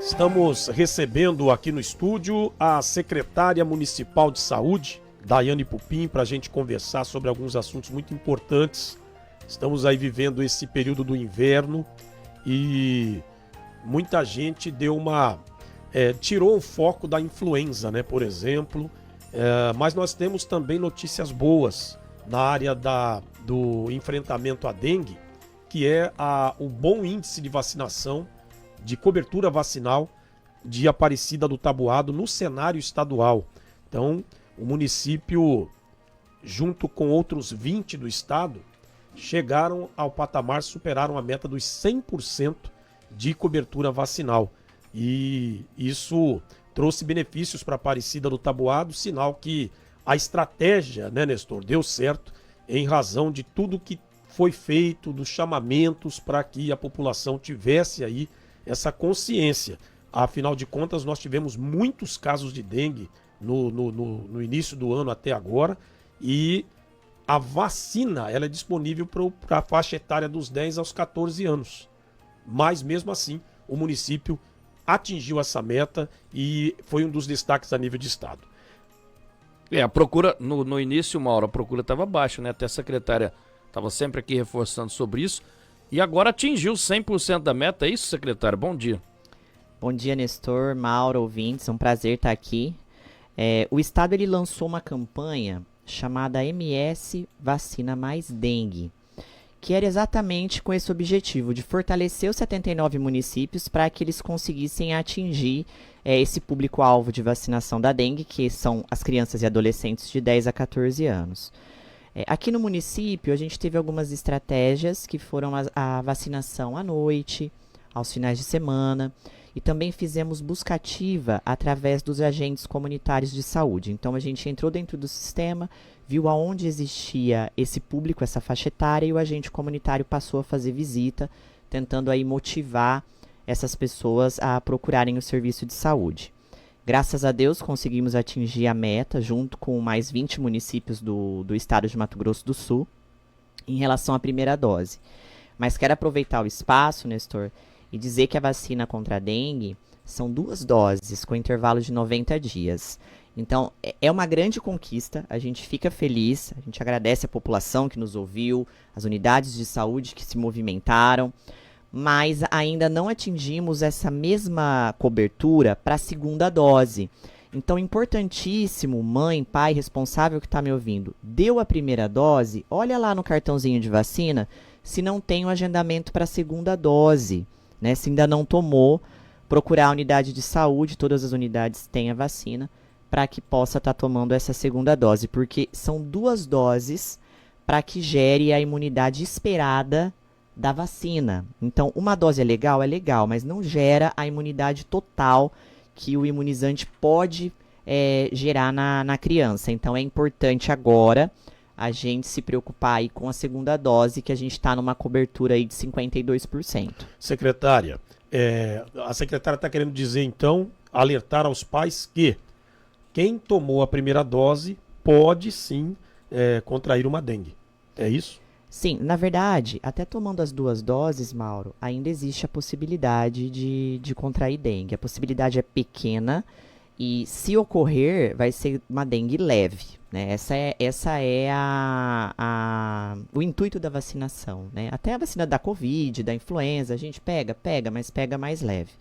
Estamos recebendo aqui no estúdio a secretária municipal de saúde, Daiane Pupim, para a gente conversar sobre alguns assuntos muito importantes. Estamos aí vivendo esse período do inverno e muita gente tirou o foco da influenza, né, por exemplo. Mas nós temos também notícias boas na área do enfrentamento à dengue, que é o bom índice de vacinação, de cobertura vacinal de Aparecida do Taboado no cenário estadual. Então, o município, junto com outros 20 do estado, chegaram ao patamar, superaram a meta dos 100% de cobertura vacinal. E isso trouxe benefícios para Aparecida do Taboado, sinal que a estratégia, né, Nestor, deu certo em razão de tudo que foi feito, dos chamamentos para que a população tivesse aí essa consciência. Afinal de contas, nós tivemos muitos casos de dengue no início do ano até agora, e a vacina ela é disponível para a faixa etária dos 10 aos 14 anos. Mas mesmo assim, o município atingiu essa meta e foi um dos destaques a nível de estado. A procura, no início, Mauro, a procura estava baixa, né? Até a secretária estava sempre aqui reforçando sobre isso. E agora atingiu 100% da meta, é isso, secretário? Bom dia. Bom dia, Nestor, Mauro, ouvintes, é um prazer estar aqui. O Estado ele lançou uma campanha chamada MS Vacina Mais Dengue, que era exatamente com esse objetivo de fortalecer os 79 municípios para que eles conseguissem atingir esse público-alvo de vacinação da dengue, que são as crianças e adolescentes de 10 a 14 anos. Aqui no município, a gente teve algumas estratégias que foram a vacinação à noite, aos finais de semana, e também fizemos busca ativa através dos agentes comunitários de saúde. Então, a gente entrou dentro do sistema, viu aonde existia esse público, essa faixa etária, e o agente comunitário passou a fazer visita, tentando aí motivar essas pessoas a procurarem o serviço de saúde. Graças a Deus, conseguimos atingir a meta, junto com mais 20 municípios do estado de Mato Grosso do Sul, em relação à primeira dose. Mas quero aproveitar o espaço, Nestor, e dizer que a vacina contra a dengue são 2 doses, com intervalo de 90 dias. Então, é uma grande conquista, a gente fica feliz, a gente agradece a população que nos ouviu, as unidades de saúde que se movimentaram, mas ainda não atingimos essa mesma cobertura para a segunda dose. Então, importantíssimo, mãe, pai, responsável que está me ouvindo, deu a primeira dose, olha lá no cartãozinho de vacina se não tem o agendamento para a segunda dose, né? Se ainda não tomou, procurar a unidade de saúde, todas as unidades têm a vacina, para que possa estar tomando essa segunda dose, porque são 2 doses para que gere a imunidade esperada da vacina. Então, uma dose é legal, mas não gera a imunidade total que o imunizante pode gerar na criança. Então, é importante agora a gente se preocupar aí com a segunda dose, que a gente está numa cobertura aí de 52%. Secretária, a secretária está querendo dizer, então, alertar aos pais que quem tomou a primeira dose pode sim contrair uma dengue. É isso? Sim, na verdade, até tomando as 2 doses, Mauro, ainda existe a possibilidade de contrair dengue. A possibilidade é pequena e, se ocorrer, vai ser uma dengue leve, né? Essa é o intuito da vacinação, né? Até a vacina da Covid, da influenza, a gente pega, mas pega mais leve.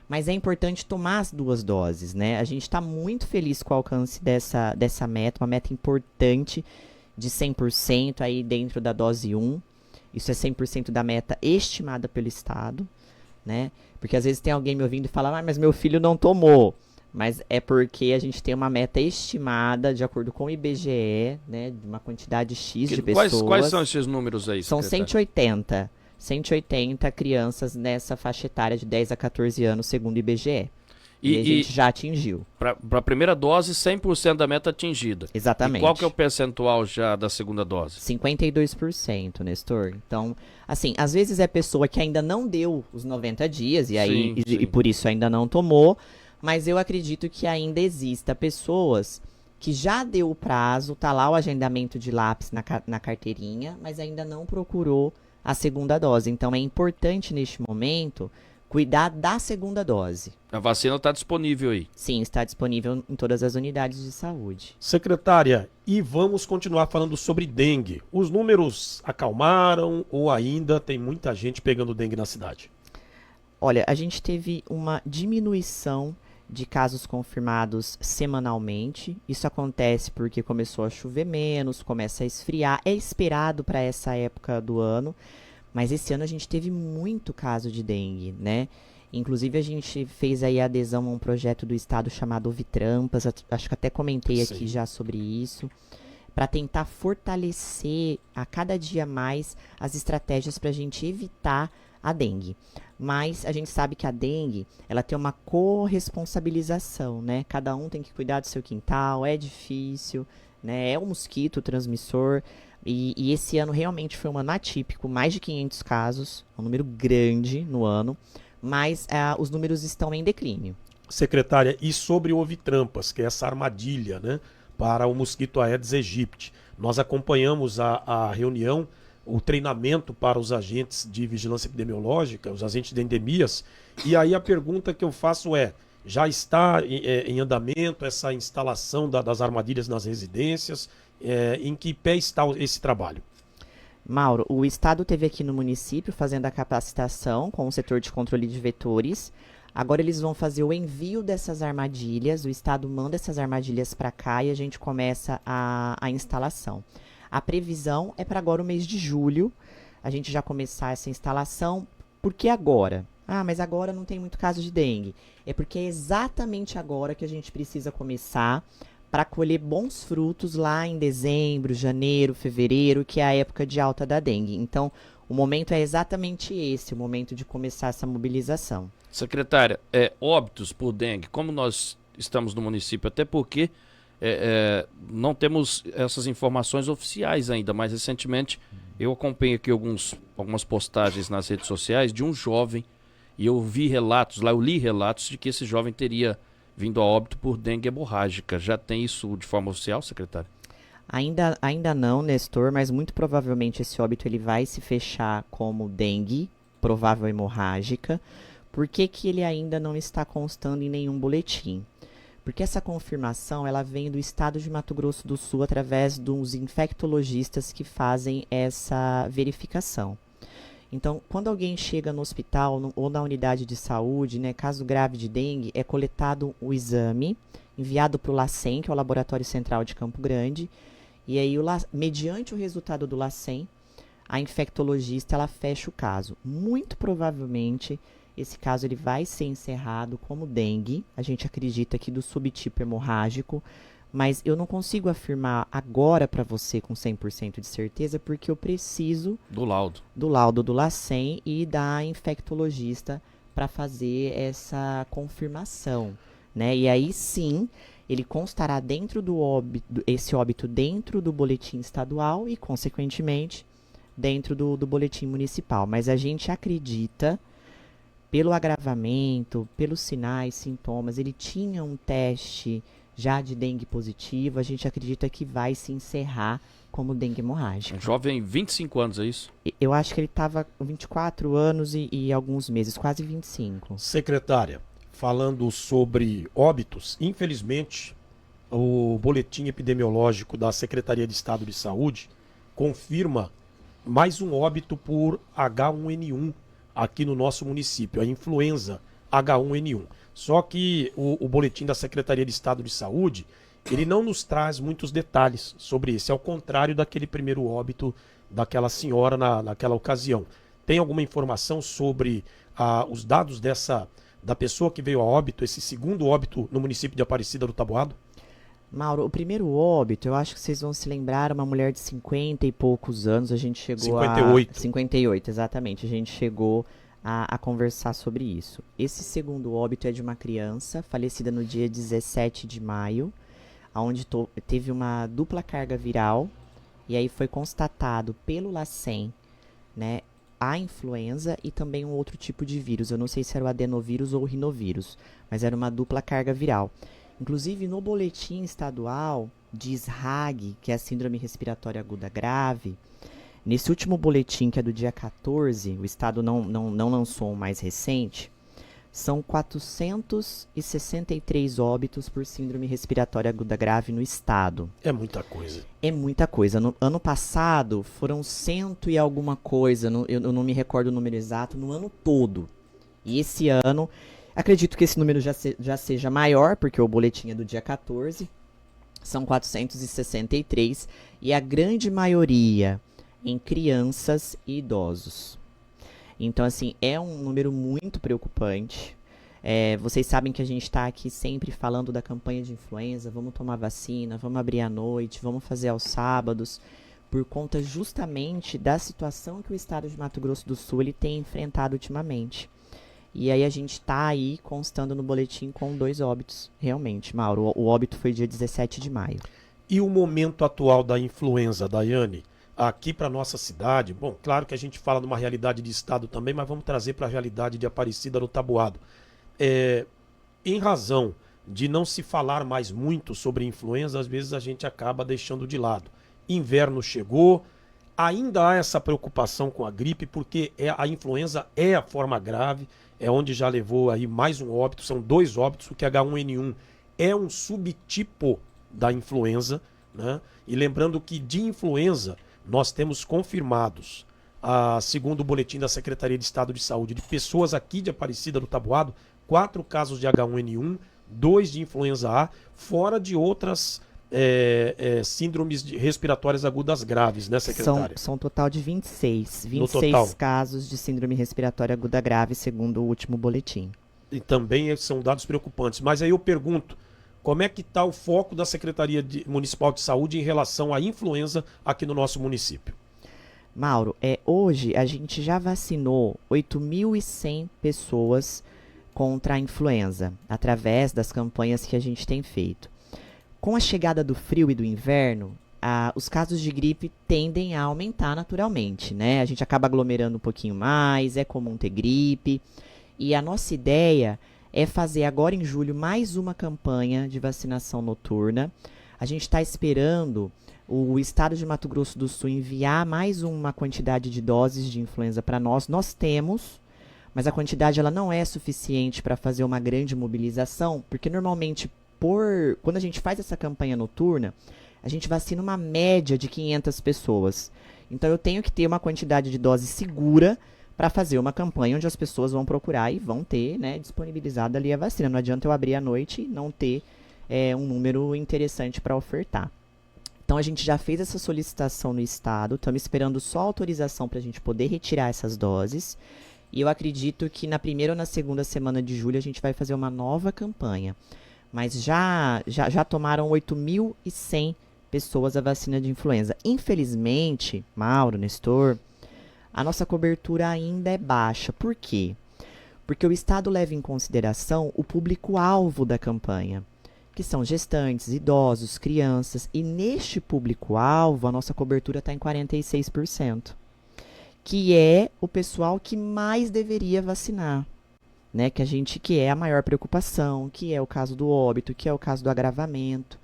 Mas é importante tomar as 2 doses, né? A gente está muito feliz com o alcance dessa meta, uma meta importante, de 100% aí dentro da dose 1. Isso é 100% da meta estimada pelo Estado, né? Porque às vezes tem alguém me ouvindo e fala, mas meu filho não tomou. Mas é porque a gente tem uma meta estimada, de acordo com o IBGE, né? De uma quantidade X de pessoas. Quais são esses números aí, São 180 crianças nessa faixa etária de 10 a 14 anos, segundo o IBGE. E a gente já atingiu. Para a primeira dose, 100% da meta atingida. Exatamente. E qual que é o percentual já da segunda dose? 52%, Nestor. Então, assim, às vezes é pessoa que ainda não deu os 90 dias e aí e por isso ainda não tomou, mas eu acredito que ainda exista pessoas que já deu o prazo, tá lá o agendamento de lápis na carteirinha, mas ainda não procurou a segunda dose. Então, é importante neste momento Cuidar da segunda dose. A vacina está disponível aí. Sim, está disponível em todas as unidades de saúde. Secretária, e vamos continuar falando sobre dengue. Os números acalmaram ou ainda tem muita gente pegando dengue na cidade? Olha, a gente teve uma diminuição de casos confirmados semanalmente. Isso acontece porque começou a chover menos, começa a esfriar. É esperado para essa época do ano, mas esse ano a gente teve muito caso de dengue, né? Inclusive a gente fez aí a adesão a um projeto do estado chamado Ovitrampas, acho que até comentei aqui já sobre isso, para tentar fortalecer a cada dia mais as estratégias para a gente evitar a dengue. Mas a gente sabe que a dengue, ela tem uma corresponsabilização, né? Cada um tem que cuidar do seu quintal, é difícil, né? É um mosquito transmissor. E esse ano realmente foi um ano atípico, mais de 500 casos, um número grande no ano, mas os números estão em declínio. Secretária, e sobre o Ovitrampas, que é essa armadilha, né, para o mosquito Aedes aegypti. Nós acompanhamos a reunião, o treinamento para os agentes de vigilância epidemiológica, os agentes de endemias, e aí a pergunta que eu faço é, já está em andamento essa instalação das armadilhas nas residências? Em que pé está esse trabalho? Mauro, o Estado teve aqui no município fazendo a capacitação com o setor de controle de vetores. Agora eles vão fazer o envio dessas armadilhas, o Estado manda essas armadilhas para cá e a gente começa a instalação. A previsão é para agora o mês de julho, a gente já começar essa instalação. Por que agora? Ah, mas agora não tem muito caso de dengue. É porque é exatamente agora que a gente precisa começar para colher bons frutos lá em dezembro, janeiro, fevereiro, que é a época de alta da dengue. Então, o momento é exatamente esse, o momento de começar essa mobilização. Secretária, óbitos por dengue, como nós estamos no município, até porque não temos essas informações oficiais ainda, mas recentemente eu acompanhei aqui algumas postagens nas redes sociais de um jovem, e eu vi relatos lá, eu li relatos de que esse jovem teria vindo a óbito por dengue hemorrágica. Já tem isso de forma oficial, secretário? Ainda não, Nestor, mas muito provavelmente esse óbito ele vai se fechar como dengue, provável hemorrágica. Por que que ele ainda não está constando em nenhum boletim? Porque essa confirmação ela vem do estado de Mato Grosso do Sul através dos infectologistas que fazem essa verificação. Então, quando alguém chega no hospital ou na unidade de saúde, né, caso grave de dengue, é coletado o exame, enviado para o LACEN, que é o Laboratório Central de Campo Grande, e aí, mediante o resultado do LACEN, a infectologista ela fecha o caso. Muito provavelmente, esse caso ele vai ser encerrado como dengue, a gente acredita que do subtipo hemorrágico, mas eu não consigo afirmar agora para você com 100% de certeza, porque eu preciso do laudo do LACEN e da infectologista para fazer essa confirmação, né? E aí sim, ele constará dentro do óbito, esse óbito dentro do boletim estadual e, consequentemente, dentro do boletim municipal. Mas a gente acredita, pelo agravamento, pelos sinais, sintomas, ele tinha um teste já de dengue positivo, a gente acredita que vai se encerrar como dengue hemorrágica. Um jovem, 25 anos, é isso? Eu acho que ele estava com 24 anos e alguns meses, quase 25. Secretária, falando sobre óbitos, infelizmente, o boletim epidemiológico da Secretaria de Estado de Saúde confirma mais um óbito por H1N1 aqui no nosso município, a influenza H1N1. Só que o boletim da Secretaria de Estado de Saúde, ele não nos traz muitos detalhes sobre isso, ao contrário daquele primeiro óbito daquela senhora naquela ocasião. Tem alguma informação sobre os dados da pessoa que veio a óbito, esse segundo óbito no município de Aparecida do Taboado? Mauro, o primeiro óbito, eu acho que vocês vão se lembrar, uma mulher de 50 e poucos anos, a gente chegou 58. 58, exatamente, a gente chegou a conversar sobre isso. Esse segundo óbito é de uma criança falecida no dia 17 de maio, onde teve uma dupla carga viral, e aí foi constatado pelo LACEN, né, a influenza e também um outro tipo de vírus. Eu não sei se era o adenovírus ou o rinovírus, mas era uma dupla carga viral. Inclusive, no boletim estadual de SRAG, que é a Síndrome Respiratória Aguda Grave, nesse último boletim, que é do dia 14, o Estado não lançou um mais recente, são 463 óbitos por síndrome respiratória aguda grave no estado. É muita coisa. É muita coisa. No ano passado foram 100 e alguma coisa, eu não me recordo o número exato, no ano todo. E esse ano, acredito que esse número já seja maior, porque o boletim é do dia 14, são 463, e a grande maioria em crianças e idosos. Então, assim, é um número muito preocupante. Vocês sabem que a gente está aqui sempre falando da campanha de influenza, vamos tomar vacina, vamos abrir à noite, vamos fazer aos sábados, por conta justamente da situação que o estado de Mato Grosso do Sul ele tem enfrentado ultimamente. E aí a gente está aí constando no boletim com 2 óbitos, realmente, Mauro. O óbito foi dia 17 de maio. E o momento atual da influenza, Daiane? Aqui para nossa cidade, bom, claro que a gente fala de uma realidade de estado também, mas vamos trazer para a realidade de Aparecida do Taboado. Em razão de não se falar mais muito sobre influenza, às vezes a gente acaba deixando de lado. Inverno chegou, ainda há essa preocupação com a gripe, porque a influenza é a forma grave, é onde já levou aí mais um óbito, são 2 óbitos, porque H1N1 é um subtipo da influenza, né? E lembrando que de influenza nós temos confirmados, segundo o boletim da Secretaria de Estado de Saúde, de pessoas aqui de Aparecida do Taboado, 4 casos de H1N1, 2 de influenza A, fora de outras síndromes respiratórias agudas graves, né, secretária? São um total de 26 total. casos de síndrome respiratória aguda grave, segundo o último boletim. E também são dados preocupantes. Mas aí eu pergunto, como é que está o foco da Secretaria Municipal de Saúde em relação à influenza aqui no nosso município? Mauro, hoje a gente já vacinou 8.100 pessoas contra a influenza, através das campanhas que a gente tem feito. Com a chegada do frio e do inverno, os casos de gripe tendem a aumentar naturalmente, né? A gente acaba aglomerando um pouquinho mais, é comum ter gripe, e a nossa ideia é fazer agora em julho mais uma campanha de vacinação noturna. A gente está esperando o estado de Mato Grosso do Sul enviar mais uma quantidade de doses de influenza para nós. Nós temos, mas a quantidade ela não é suficiente para fazer uma grande mobilização, porque normalmente quando a gente faz essa campanha noturna, a gente vacina uma média de 500 pessoas. Então eu tenho que ter uma quantidade de dose segura para fazer uma campanha onde as pessoas vão procurar e vão ter, né, disponibilizada ali a vacina. Não adianta eu abrir à noite e não ter um número interessante para ofertar. Então a gente já fez essa solicitação no estado, estamos esperando só autorização para a gente poder retirar essas doses. E eu acredito que na primeira ou na segunda semana de julho a gente vai fazer uma nova campanha. Mas já tomaram 8.100 pessoas a vacina de influenza. Infelizmente, Mauro, Nestor, a nossa cobertura ainda é baixa. Por quê? Porque o Estado leva em consideração o público-alvo da campanha, que são gestantes, idosos, crianças. E neste público-alvo, a nossa cobertura está em 46%, que é o pessoal que mais deveria vacinar, né? Que é a maior preocupação, que é o caso do óbito, que é o caso do agravamento,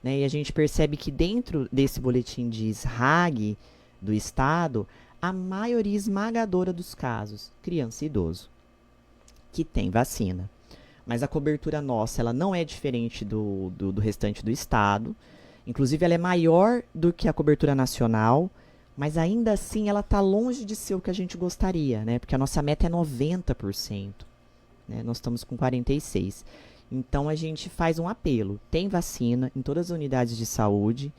né? E a gente percebe que dentro desse boletim de SRAG do Estado, a maioria esmagadora dos casos, criança e idoso, que tem vacina. Mas a cobertura nossa, ela não é diferente do restante do estado. Inclusive, ela é maior do que a cobertura nacional, mas ainda assim ela está longe de ser o que a gente gostaria, né? Porque a nossa meta é 90%. Né? Nós estamos com 46%. Então, a gente faz um apelo. Tem vacina em todas as unidades de saúde.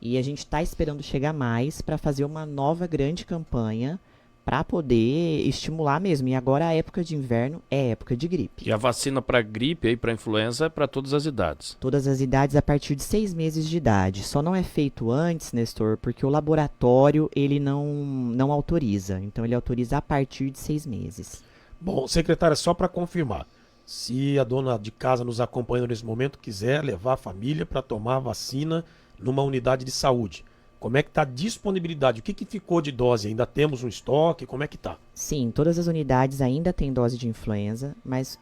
E a gente está esperando chegar mais para fazer uma nova grande campanha para poder estimular mesmo. E agora a época de inverno é época de gripe. E a vacina para gripe e para influenza é para todas as idades? Todas as idades a partir de 6 meses de idade. Só não é feito antes, Nestor, porque o laboratório ele não autoriza. Então ele autoriza a partir de 6 meses. Bom, secretária, só para confirmar. Se a dona de casa nos acompanhando nesse momento quiser levar a família para tomar a vacina numa unidade de saúde, como é que está a disponibilidade? O que ficou de dose? Ainda temos um estoque? Como é que está? Sim, todas as unidades ainda têm dose de influenza, mas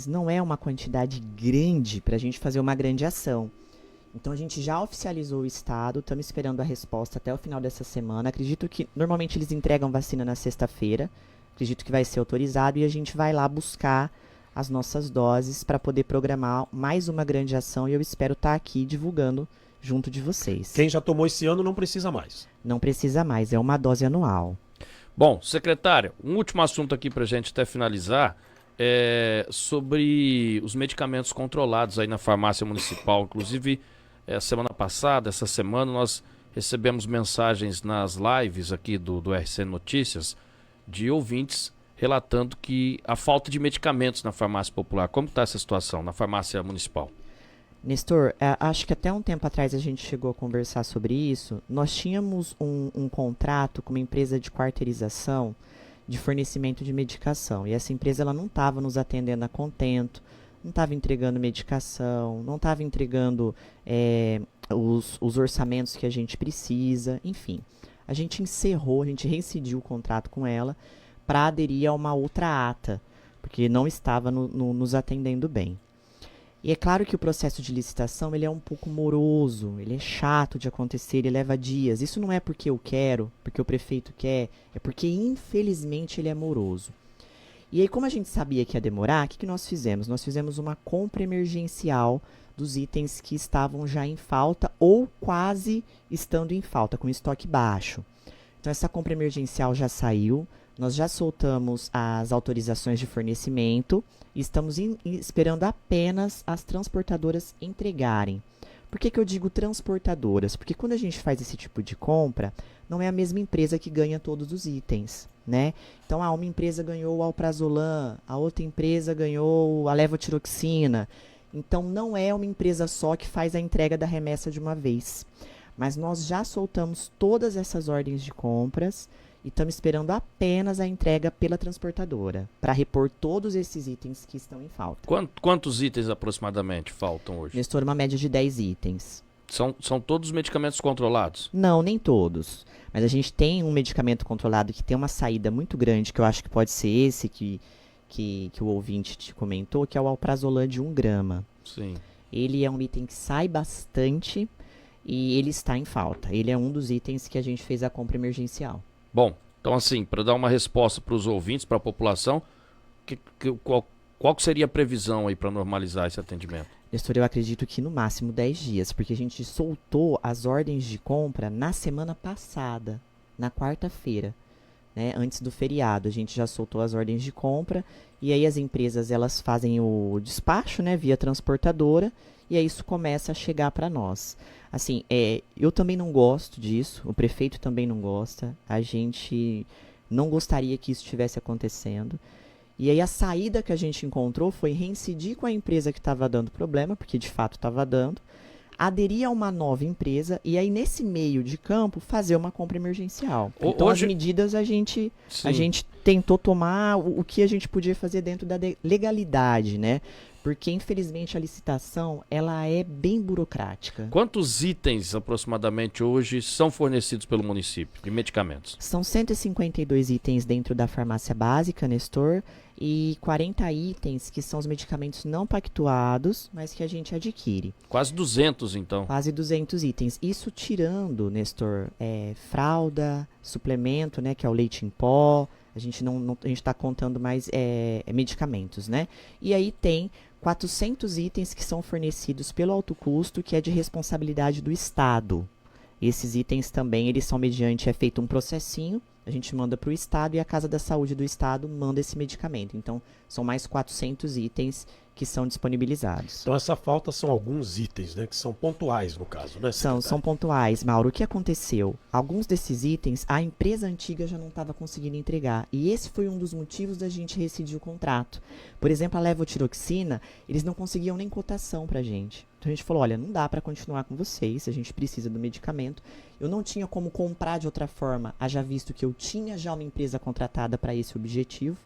não é uma quantidade grande para a gente fazer uma grande ação. Então a gente já oficializou o estado, estamos esperando a resposta até o final dessa semana. Acredito que normalmente eles entregam vacina na sexta-feira, acredito que vai ser autorizado e a gente vai lá buscar as nossas doses para poder programar mais uma grande ação e eu espero estar aqui divulgando junto de vocês. Quem já tomou esse ano não precisa mais. Não precisa mais, é uma dose anual. Bom, secretária, um último assunto aqui para a gente até finalizar é sobre os medicamentos controlados aí na farmácia municipal. Inclusive, semana passada, essa semana, nós recebemos mensagens nas lives aqui do RC Notícias de ouvintes relatando que a falta de medicamentos na farmácia popular. Como está essa situação na farmácia municipal? Nestor, acho que até um tempo atrás a gente chegou a conversar sobre isso. Nós tínhamos um contrato com uma empresa de quarteirização de fornecimento de medicação. E essa empresa ela não estava nos atendendo a contento, não estava entregando medicação, não estava entregando os orçamentos que a gente precisa, enfim. A gente reincidiu o contrato com ela para aderir a uma outra ata, porque não estava nos atendendo bem. E é claro que o processo de licitação ele é um pouco moroso, ele é chato de acontecer, ele leva dias. Isso não é porque eu quero, porque o prefeito quer, é porque infelizmente ele é moroso. E aí, como a gente sabia que ia demorar, o que nós fizemos? Nós fizemos uma compra emergencial dos itens que estavam já em falta ou quase estando em falta, com estoque baixo. Então essa compra emergencial já saiu, nós já soltamos as autorizações de fornecimento e estamos esperando apenas as transportadoras entregarem. Por que eu digo transportadoras? Porque quando a gente faz esse tipo de compra, não é a mesma empresa que ganha todos os itens, né? Então, uma empresa ganhou o alprazolam, a outra empresa ganhou a levotiroxina. Então, não é uma empresa só que faz a entrega da remessa de uma vez. Mas nós já soltamos todas essas ordens de compras e estamos esperando apenas a entrega pela transportadora para repor todos esses itens que estão em falta. Quantos itens aproximadamente faltam hoje? Nestor, uma média de 10 itens. São todos medicamentos controlados? Não, nem todos. Mas a gente tem um medicamento controlado que tem uma saída muito grande, que eu acho que pode ser esse que o ouvinte te comentou, que é o alprazolam de 1 grama. Sim. Ele é um item que sai bastante e ele está em falta. Ele é um dos itens que a gente fez a compra emergencial. Bom, então assim, para dar uma resposta para os ouvintes, para a população, qual que seria a previsão aí para normalizar esse atendimento? Nestor, eu acredito que no máximo 10 dias, porque a gente soltou as ordens de compra na semana passada, na quarta-feira, né, antes do feriado. A gente já soltou as ordens de compra e aí as empresas elas fazem o despacho, né, via transportadora e aí isso começa a chegar para nós. Assim, eu também não gosto disso, o prefeito também não gosta, a gente não gostaria que isso estivesse acontecendo. E aí a saída que a gente encontrou foi reincidir com a empresa que estava dando problema, porque de fato estava dando, aderir a uma nova empresa e aí nesse meio de campo fazer uma compra emergencial. Então as medidas a gente tentou tomar o que a gente podia fazer dentro da legalidade, né? Porque infelizmente a licitação ela é bem burocrática. Quantos itens aproximadamente hoje são fornecidos pelo município de medicamentos? São 152 itens dentro da farmácia básica, Nestor, e 40 itens que são os medicamentos não pactuados, mas que a gente adquire. Quase 200 então. Quase 200 itens. Isso tirando, Nestor, fralda, suplemento, né, que é o leite em pó. A gente está contando mais medicamentos, né? E aí tem 400 itens que são fornecidos pelo alto custo, que é de responsabilidade do Estado. Esses itens também, eles são mediante, é feito um processinho, a gente manda para o Estado e a Casa da Saúde do Estado manda esse medicamento. Então, são mais 400 itens que são disponibilizados. Então, essa falta são alguns itens, né? Que são pontuais, no caso, né? São pontuais, Mauro. O que aconteceu? Alguns desses itens, a empresa antiga já não estava conseguindo entregar. E esse foi um dos motivos da gente rescindir o contrato. Por exemplo, a levotiroxina, eles não conseguiam nem cotação para a gente. Então, a gente falou, olha, não dá para continuar com vocês, a gente precisa do medicamento. Eu não tinha como comprar de outra forma, haja visto que eu tinha já uma empresa contratada para esse objetivo.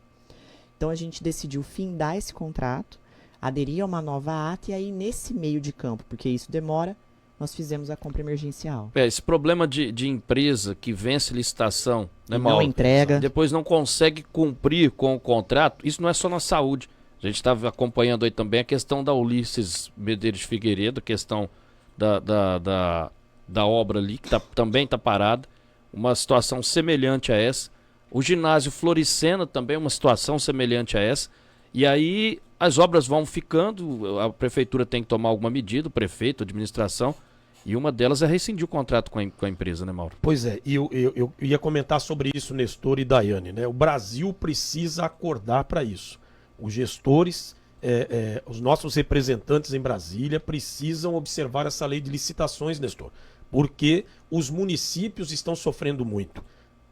Então, a gente decidiu findar esse contrato, aderir a uma nova ata e aí nesse meio de campo, porque isso demora, nós fizemos a compra emergencial. Esse problema de empresa que vence licitação, né, Mauro? Não entrega. Depois não consegue cumprir com o contrato, isso não é só na saúde. A gente estava acompanhando aí também a questão da Ulisses Medeiros de Figueiredo, a questão da obra ali, que também está parada, uma situação semelhante a essa. O ginásio Floricena também uma situação semelhante a essa. E aí as obras vão ficando, a prefeitura tem que tomar alguma medida, o prefeito, a administração, e uma delas é rescindir o contrato com a empresa, né, Mauro? Pois é, e eu ia comentar sobre isso, Nestor e Daiane, né? O Brasil precisa acordar para isso. Os gestores, os nossos representantes em Brasília precisam observar essa lei de licitações, Nestor, porque os municípios estão sofrendo muito.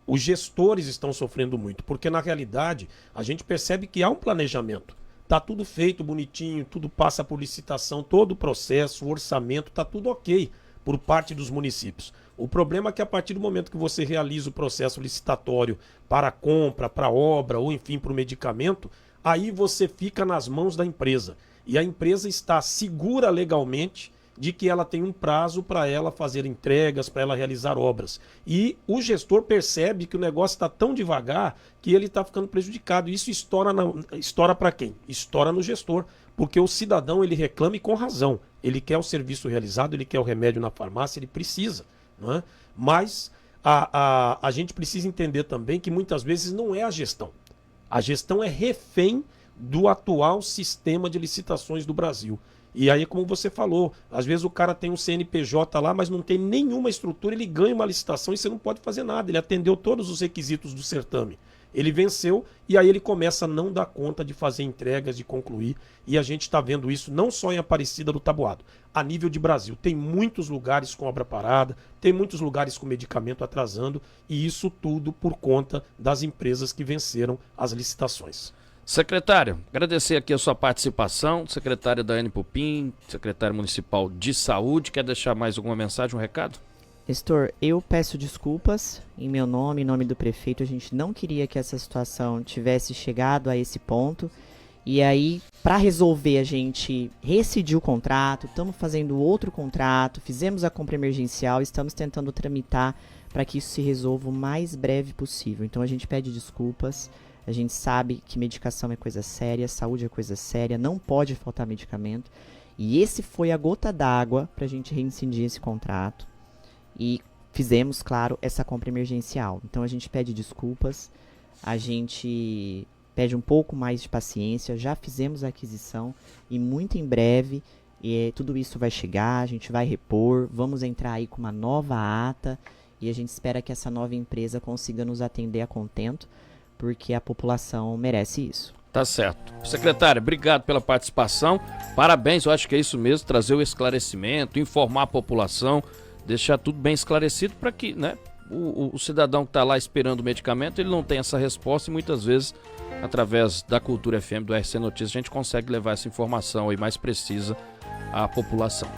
Os gestores estão sofrendo muito, porque na realidade a gente percebe que há um planejamento. Tá tudo feito bonitinho, tudo passa por licitação, todo o processo, o orçamento, tá tudo ok por parte dos municípios. O problema é que a partir do momento que você realiza o processo licitatório para a compra, para a obra ou enfim para o medicamento, aí você fica nas mãos da empresa. E a empresa está segura legalmente de que ela tem um prazo para ela fazer entregas, para ela realizar obras. E o gestor percebe que o negócio está tão devagar que ele está ficando prejudicado. Isso estoura para quem? Estoura no gestor, porque o cidadão ele reclama e com razão. Ele quer o serviço realizado, ele quer o remédio na farmácia, ele precisa. Não é? Mas a gente precisa entender também que muitas vezes não é a gestão. A gestão é refém do atual sistema de licitações do Brasil. E aí, como você falou, às vezes o cara tem um CNPJ lá, mas não tem nenhuma estrutura, ele ganha uma licitação e você não pode fazer nada. Ele atendeu todos os requisitos do certame. Ele venceu e aí ele começa a não dar conta de fazer entregas, de concluir. E a gente está vendo isso não só em Aparecida do Taboado, a nível de Brasil. Tem muitos lugares com obra parada, tem muitos lugares com medicamento atrasando, e isso tudo por conta das empresas que venceram as licitações. Secretário, agradecer aqui a sua participação, secretária Daiane Pupim, secretária municipal de saúde, quer deixar mais alguma mensagem, um recado? Nestor, eu peço desculpas em meu nome, em nome do prefeito. A gente não queria que essa situação tivesse chegado a esse ponto. E aí, para resolver, a gente rescindiu o contrato, estamos fazendo outro contrato, fizemos a compra emergencial, estamos tentando tramitar para que isso se resolva o mais breve possível. Então a gente pede desculpas. A gente sabe que medicação é coisa séria, saúde é coisa séria, não pode faltar medicamento. E esse foi a gota d'água para a gente rescindir esse contrato. E fizemos, claro, essa compra emergencial. Então a gente pede desculpas, a gente pede um pouco mais de paciência, já fizemos a aquisição e muito em breve tudo isso vai chegar, a gente vai repor, vamos entrar aí com uma nova ata e a gente espera que essa nova empresa consiga nos atender a contento, porque a população merece isso. Tá certo. Secretária, obrigado pela participação. Parabéns, eu acho que é isso mesmo, trazer o esclarecimento, informar a população, deixar tudo bem esclarecido para que, né, o cidadão que está lá esperando o medicamento, ele não tem essa resposta e muitas vezes, através da Cultura FM, do RC Notícias, a gente consegue levar essa informação aí mais precisa à população.